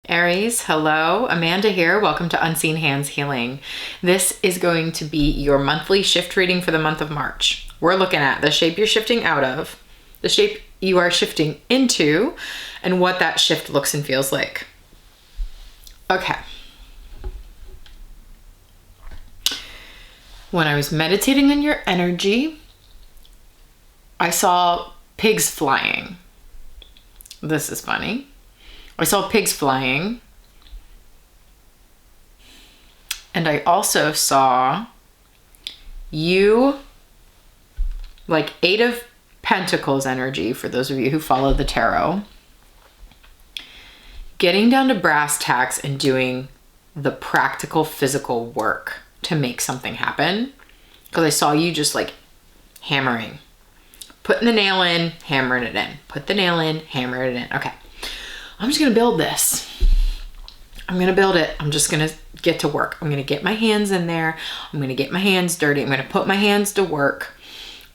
Aries, hello, Amanda here. Welcome to Unseen Hands Healing. This is going to be your monthly shift reading for the month of March. We're looking at the shape you're shifting out of, the shape you are shifting into, and what that shift looks and feels like. Okay. When I was meditating on your energy, I saw pigs flying. This is funny. I saw pigs flying, and I also saw you, like Eight of Pentacles energy, for those of you who follow the tarot, getting down to brass tacks and doing the practical physical work to make something happen. Because I saw you just like hammering, putting the nail in, hammering it in, put the nail in, hammer it in. Okay. I'm just gonna build this. I'm gonna build it. I'm just gonna get to work. I'm gonna get my hands in there. I'm gonna get my hands dirty. I'm gonna put my hands to work,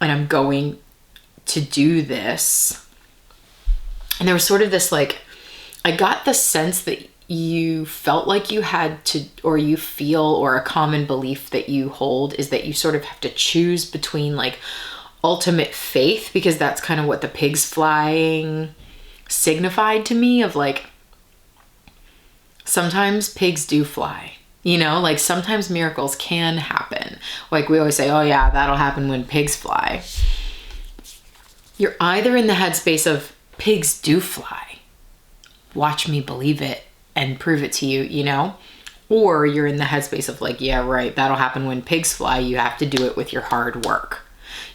and I'm going to do this. And there was sort of this, like, I got the sense that you felt like you had to, or you feel, or a common belief that you hold is that you sort of have to choose between like ultimate faith, because that's kind of what the pigs flying signified to me, of like, sometimes pigs do fly, you know, like sometimes miracles can happen. Like we always say, oh yeah, that'll happen when pigs fly. You're either in the headspace of pigs do fly, watch me believe it and prove it to you, you know, or you're in the headspace of like, yeah, right, that'll happen when pigs fly. You have to do it with your hard work.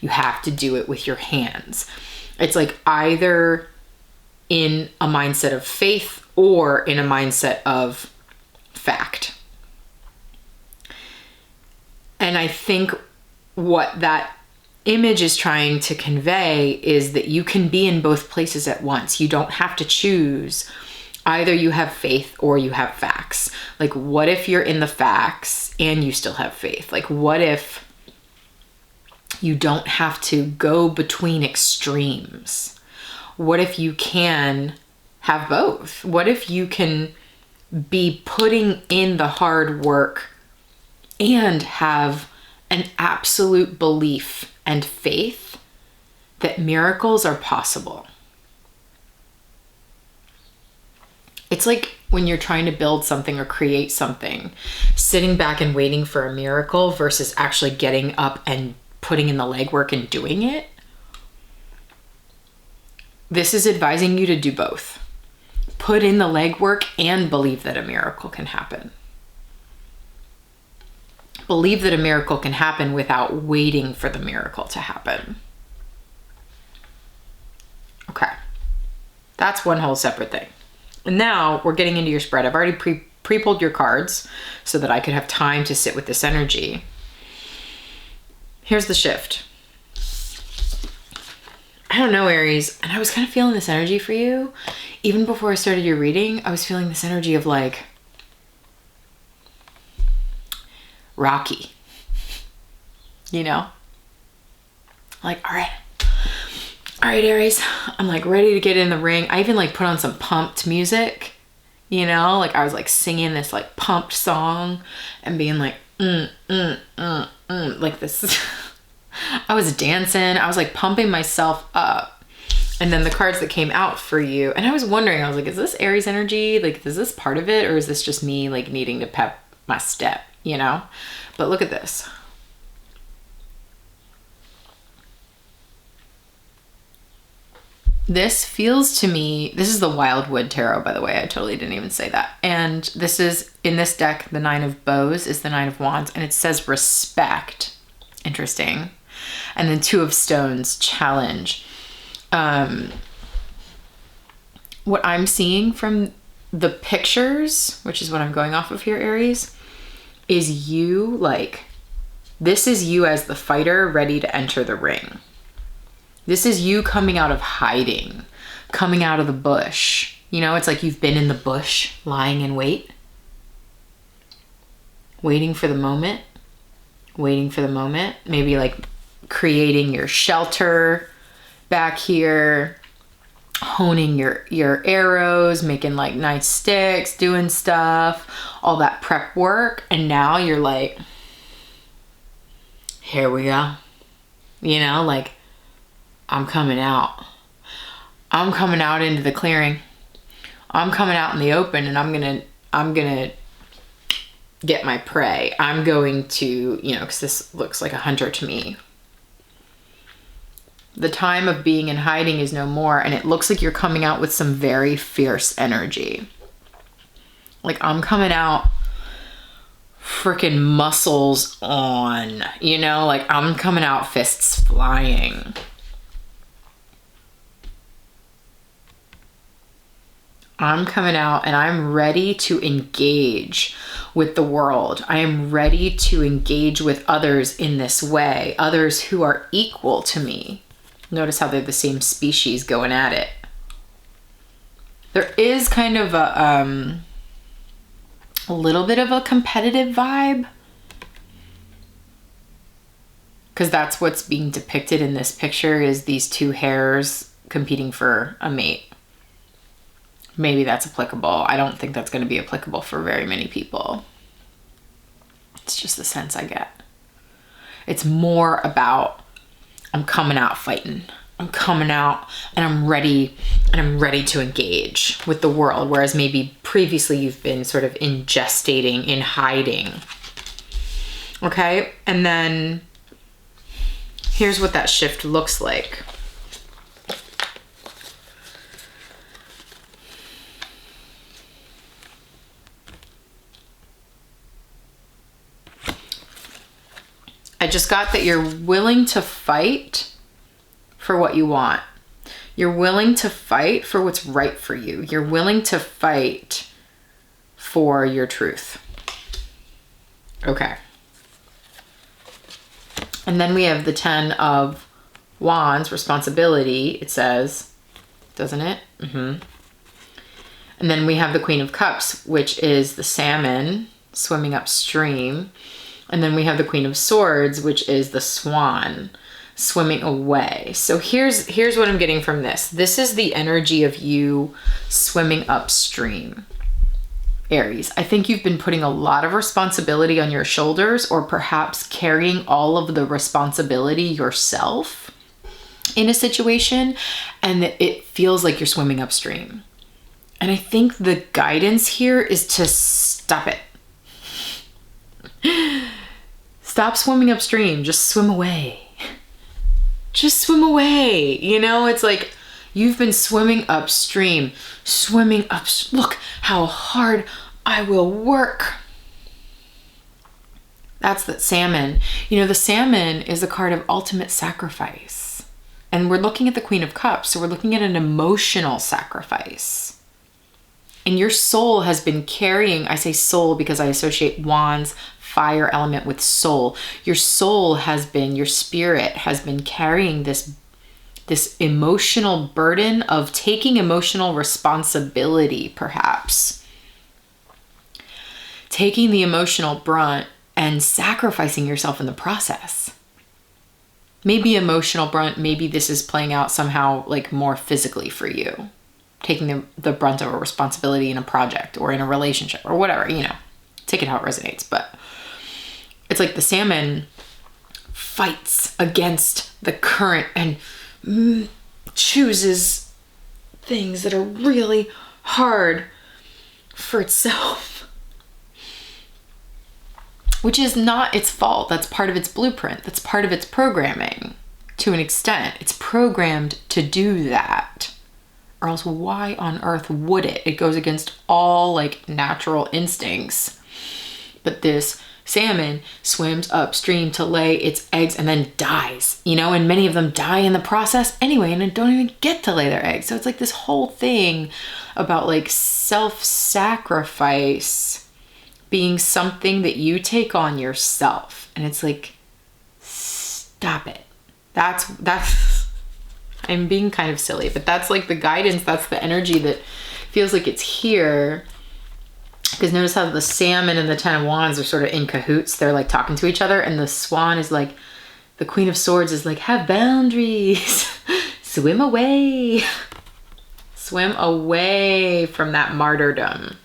You have to do it with your hands. It's like either in a mindset of faith or in a mindset of fact. And I think what that image is trying to convey is that you can be in both places at once. You don't have to choose. Either you have faith or you have facts. Like, what if you're in the facts and you still have faith? Like, what if you don't have to go between extremes? What if you can have both? What if you can be putting in the hard work and have an absolute belief and faith that miracles are possible? It's like when you're trying to build something or create something, sitting back and waiting for a miracle versus actually getting up and putting in the legwork and doing it. This is advising you to do both. Put in the legwork and believe that a miracle can happen. Believe that a miracle can happen without waiting for the miracle to happen. Okay. That's one whole separate thing. And now we're getting into your spread. I've already pre-pulled your cards so that I could have time to sit with this energy. Here's the shift. I don't know, Aries, and I was kind of feeling this energy for you. Even before I started your reading, I was feeling this energy of like Rocky, you know? Like, all right, Aries, I'm like ready to get in the ring. I even like put on some pumped music, you know? Like I was like singing this like pumped song and being like, like this. I was dancing. I was like pumping myself up. And then the cards that came out for you, and I was wondering, I was like, is this Aries energy? Like, is this part of it? Or is this just me like needing to pep my step, you know? But look at this. This feels to me, this is the Wildwood Tarot, by the way. I totally didn't even say that. And this is, in this deck, the Nine of Bows is the Nine of Wands, and it says respect. Interesting. And then Two of Stones, challenge. What I'm seeing from the pictures, which is what I'm going off of here, Aries, is you like, this is you as the fighter ready to enter the ring. This is you coming out of hiding, coming out of the bush. You know, it's like you've been in the bush, lying in wait, waiting for the moment, maybe like creating your shelter back here, honing your arrows, making like nice sticks, doing stuff, all that prep work. And now you're like, here we go. You know, like, I'm coming out. I'm coming out into the clearing. I'm coming out in the open, and I'm gonna get my prey. I'm going to, you know, because this looks like a hunter to me. The time of being in hiding is no more, and it looks like you're coming out with some very fierce energy. Like, I'm coming out freaking muscles on, you know, like I'm coming out fists flying. I'm coming out and I'm ready to engage with the world. I am ready to engage with others in this way, others who are equal to me. Notice how they're the same species going at it. There is kind of a little bit of a competitive vibe, because that's what's being depicted in this picture, is these two hares competing for a mate. Maybe that's applicable. I don't think that's going to be applicable for very many people. It's just the sense I get. It's more about, I'm coming out fighting. I'm coming out and I'm ready to engage with the world. Whereas maybe previously you've been sort of ingestating, in hiding. Okay. And then here's what that shift looks like. I just got that you're willing to fight for what you want. You're willing to fight for what's right for you. You're willing to fight for your truth. Okay. And then we have the 10 of Wands, responsibility, it says, doesn't it? Mm-hmm. And then we have the Queen of Cups, which is the salmon swimming upstream. And then we have the Queen of Swords, which is the swan swimming away. So here's what I'm getting from this. This is the energy of you swimming upstream, Aries. I think you've been putting a lot of responsibility on your shoulders, or perhaps carrying all of the responsibility yourself in a situation, and it feels like you're swimming upstream. And I think the guidance here is to stop it. Stop swimming upstream. Just swim away. Just swim away. You know, it's like you've been swimming upstream, swimming up. Look how hard I will work. That's that salmon. You know, the salmon is a card of ultimate sacrifice. And we're looking at the Queen of Cups. So we're looking at an emotional sacrifice. And your soul has been carrying, I say soul because I associate wands, fire element with soul. Your soul has been, your spirit has been carrying this emotional burden of taking emotional responsibility, perhaps. Taking the emotional brunt and sacrificing yourself in the process. Maybe emotional brunt, maybe this is playing out somehow like more physically for you. Taking the brunt of a responsibility in a project or in a relationship or whatever, you know, take it how it resonates. But it's like the salmon fights against the current and chooses things that are really hard for itself, which is not its fault. That's part of its blueprint. That's part of its programming to an extent. It's programmed to do that. Or else why on earth would it? It goes against all like natural instincts. But this salmon swims upstream to lay its eggs and then dies, you know, and many of them die in the process anyway and don't even get to lay their eggs. So it's like this whole thing about like self-sacrifice being something that you take on yourself. And it's like, stop it. That's I'm being kind of silly, but that's like the guidance. That's the energy that feels like it's here. Because notice how the salmon and the 10 of wands are sort of in cahoots. They're like talking to each other. And the swan is like, the Queen of Swords is like, have boundaries, swim away. Swim away from that martyrdom.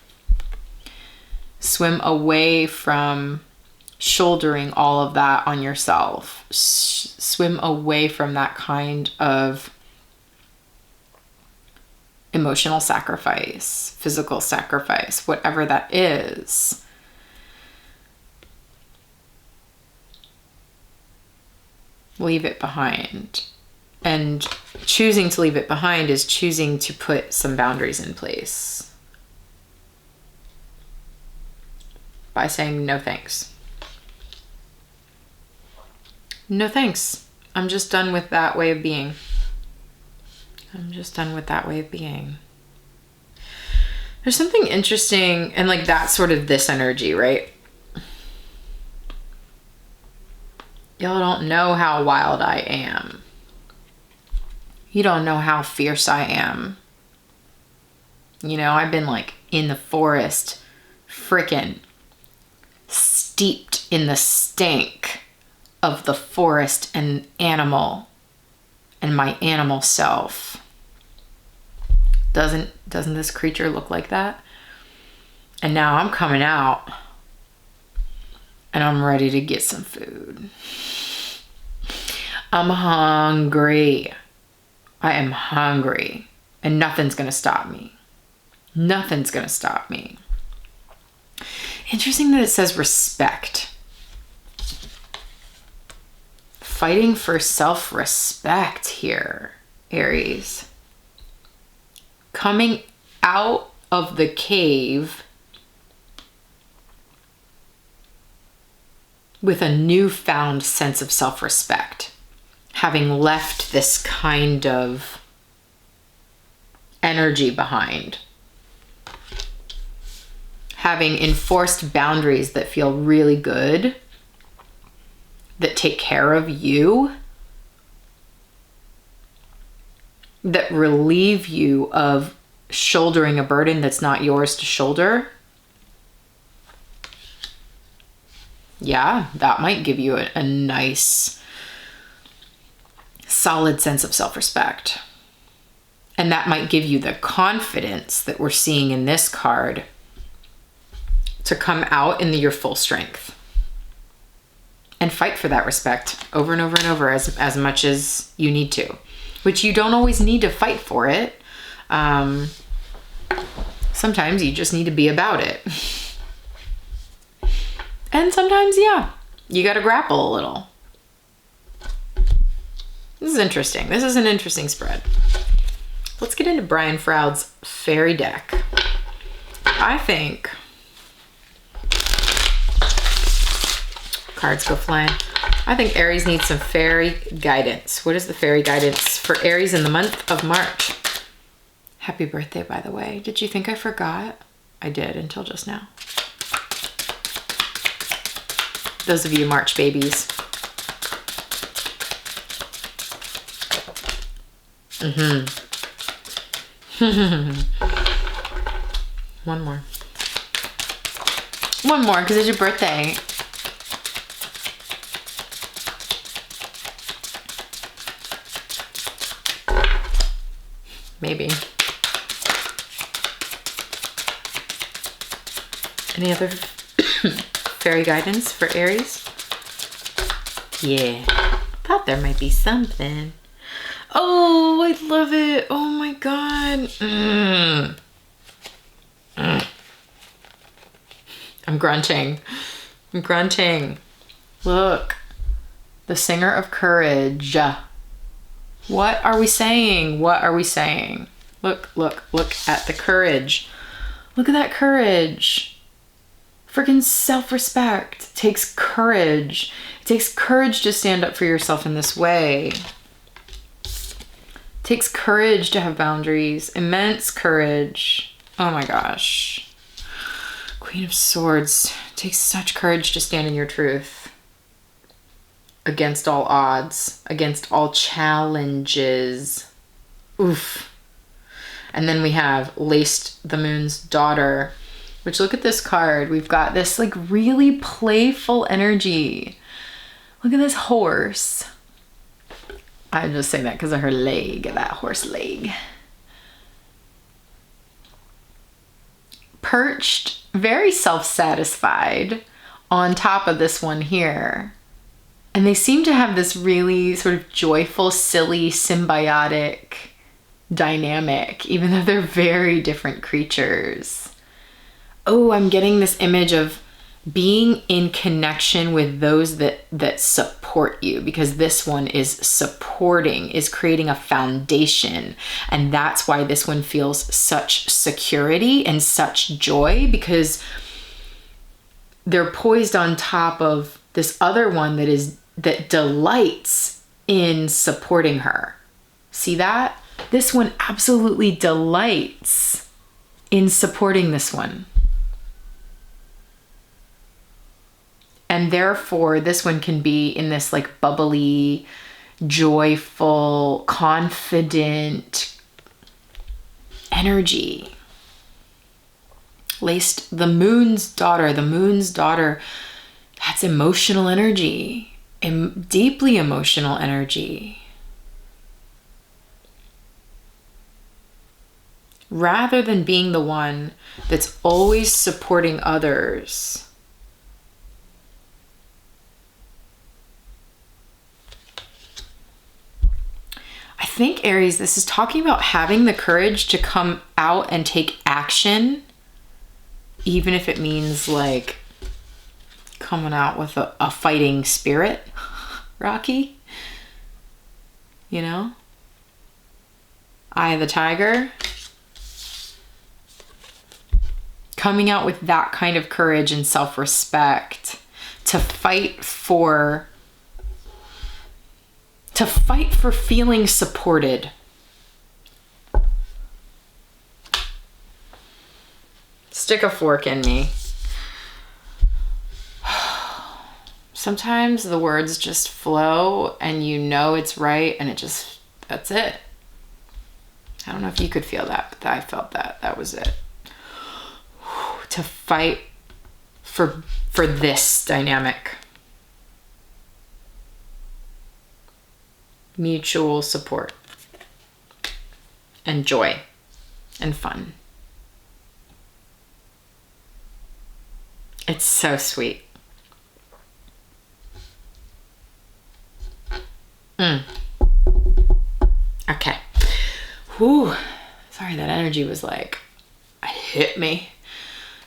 Swim away from shouldering all of that on yourself. Swim away from that kind of emotional sacrifice, physical sacrifice, whatever that is. Leave it behind. And choosing to leave it behind is choosing to put some boundaries in place by saying no thanks. No thanks. I'm just done with that way of being. I'm just done with that way of being. There's something interesting, and like that's sort of this energy, right? Y'all don't know how wild I am. You don't know how fierce I am. You know, I've been like in the forest, frickin' steeped in the stank of the forest and animal and my animal self. Doesn't this creature look like that? And now I'm coming out and I'm ready to get some food. I'm hungry. I am hungry and nothing's gonna stop me. Nothing's gonna stop me. Interesting that it says respect. Fighting for self-respect here, Aries. Coming out of the cave with a newfound sense of self-respect. Having left this kind of energy behind. Having enforced boundaries that feel really good, that take care of you, that relieve you of shouldering a burden that's not yours to shoulder. Yeah, that might give you a nice, solid sense of self-respect. And that might give you the confidence that we're seeing in this card to come out in your full strength and fight for that respect over and over and over as much as you need to, which you don't always need to fight for it. Sometimes you just need to be about it. And sometimes, yeah, you got to grapple a little. This is interesting. This is an interesting spread. Let's get into Brian Froud's fairy deck. I think cards go flying. I think Aries needs some fairy guidance. What is the fairy guidance for Aries in the month of March? Happy birthday, by the way. Did you think I forgot? I did until just now. Those of you March babies. One more. One more, because it's your birthday. Maybe. Any other fairy guidance for Aries? Yeah. Thought there might be something. Oh, I love it. Oh my God. I'm grunting. I'm grunting. Look. The Singer of Courage. What are we saying? What are we saying? Look, look, look at the courage. Look at that courage. Freaking self-respect. It takes courage. It takes courage to stand up for yourself in this way. It takes courage to have boundaries. Immense courage. Oh my gosh. Queen of Swords. It takes such courage to stand in your truth. Against all odds. Against all challenges. Oof. And then we have Laced the Moon's Daughter. Which, look at this card. We've got this like really playful energy. Look at this horse. I just say that because of her leg, that horse leg. perched, very self-satisfied on top of this one here. And they seem to have this really sort of joyful, silly, symbiotic dynamic, even though they're very different creatures. Oh, I'm getting this image of being in connection with those that support you, because this one is supporting, is creating a foundation. And that's why this one feels such security and such joy, because they're poised on top of this other one that delights in supporting her. See that? This one absolutely delights in supporting this one. And therefore, this one can be in this like bubbly, joyful, confident energy. Laced the moon's daughter. The moon's daughter, that's emotional energy, deeply emotional energy. Rather than being the one that's always supporting others, I think, Aries, this is talking about having the courage to come out and take action, even if it means like coming out with a fighting spirit, Rocky. You know? Eye of the tiger. Coming out with that kind of courage and self-respect to fight for feeling supported. Stick a fork in me. Sometimes the words just flow and you know it's right, and that's it. I don't know if you could feel that, but I felt that. That was it. To fight for this dynamic. Mutual support and joy and fun. It's so sweet. Okay. Whew. Sorry, that energy was like, hit me.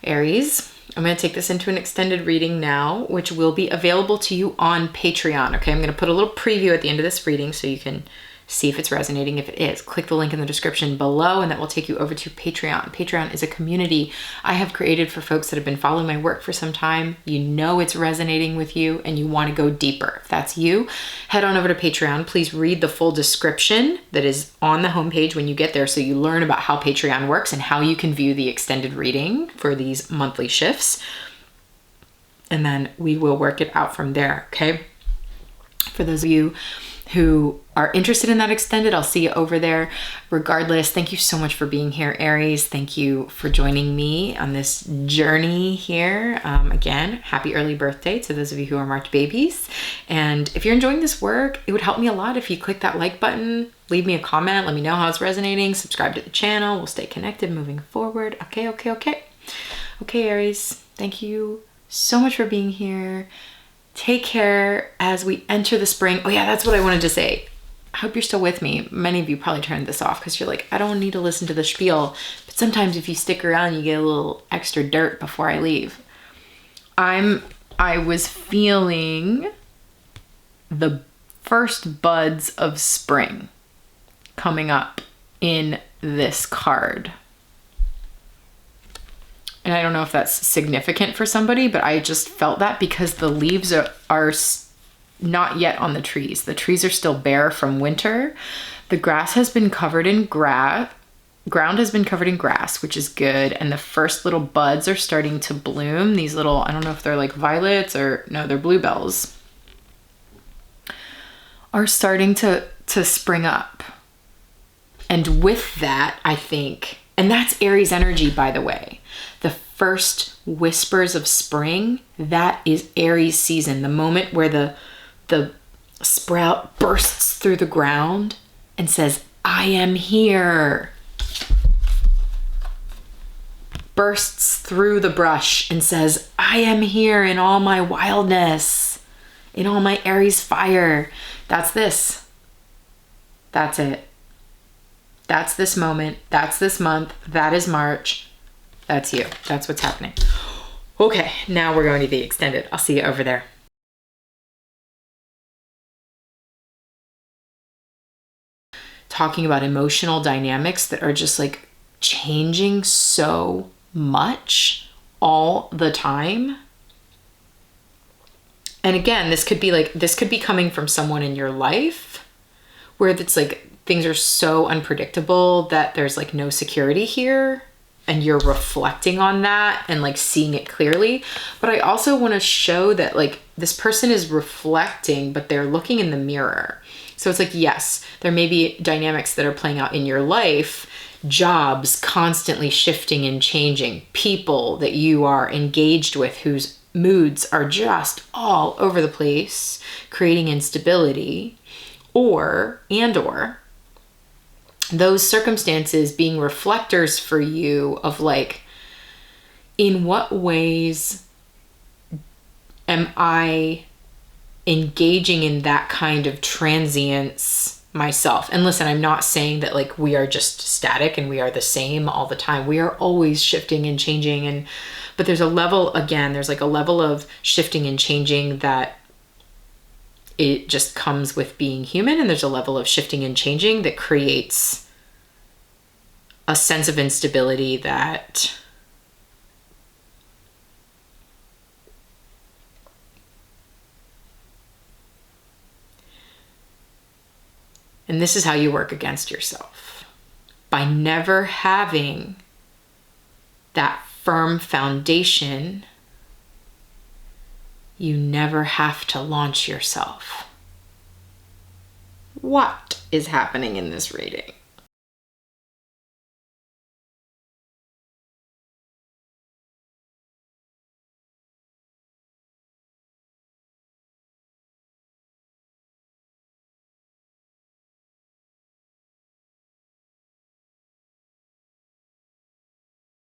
Aries, I'm going to take this into an extended reading now, which will be available to you on Patreon. Okay, I'm going to put a little preview at the end of this reading so you can see if it's resonating. If it is, click the link in the description below and that will take you over to Patreon. Patreon is a community I have created for folks that have been following my work for some time. You know it's resonating with you and you want to go deeper. If that's you, head on over to Patreon. Please read the full description that is on the homepage when you get there so you learn about how Patreon works and how you can view the extended reading for these monthly shifts. And then we will work it out from there, okay? For those of you who are interested in that extended, I'll see you over there. Regardless, thank you so much for being here, Aries. Thank you for joining me on this journey here. Again, happy early birthday to those of you who are March babies. And if you're enjoying this work, it would help me a lot if you click that like button, leave me a comment, let me know how it's resonating, subscribe to the channel. We'll stay connected moving forward. Okay, Aries, thank you so much for being here. Take care as we enter the spring. Oh yeah, that's what I wanted to say. I hope you're still with me. Many of you probably turned this off because you're like, I don't need to listen to the spiel. But sometimes if you stick around, you get a little extra dirt before I leave. I was feeling the first buds of spring coming up in this card. And I don't know if that's significant for somebody, but I just felt that because the leaves are not yet on the trees. The trees are still bare from winter. The grass has been covered in ground has been covered in grass, which is good. And the first little buds are starting to bloom. These little, I don't know if they're like violets or no, they're bluebells, are starting to spring up. And with that, I think, and that's Aries energy, by the way. The first whispers of spring, that is Aries season, the moment where the sprout bursts through the ground and says, I am here. bursts through the brush and says, I am here in all my wildness, in all my Aries fire. That's this. That's it. That's this moment. That's this month. That is March. That's you. That's what's happening. Okay, now we're going to the extended. I'll see you over there. Talking about emotional dynamics that are just like changing so much all the time. And again, this could be coming from someone in your life where it's like things are so unpredictable that there's like no security here, and you're reflecting on that and like seeing it clearly. But I also want to show that like this person is reflecting, but they're looking in the mirror. So it's like, yes, there may be dynamics that are playing out in your life, jobs constantly shifting and changing, people that you are engaged with whose moods are just all over the place, creating instability, or those circumstances being reflectors for you of like, in what ways am I engaging in that kind of transience myself? And listen, I'm not saying that like we are just static and we are the same all the time. We are always shifting and changing, but there's a level, again, there's like a level of shifting and changing that it just comes with being human, and there's a level of shifting and changing that creates a sense of instability that and this is how you work against yourself. By never having that firm foundation, you never have to launch yourself. What is happening in this reading?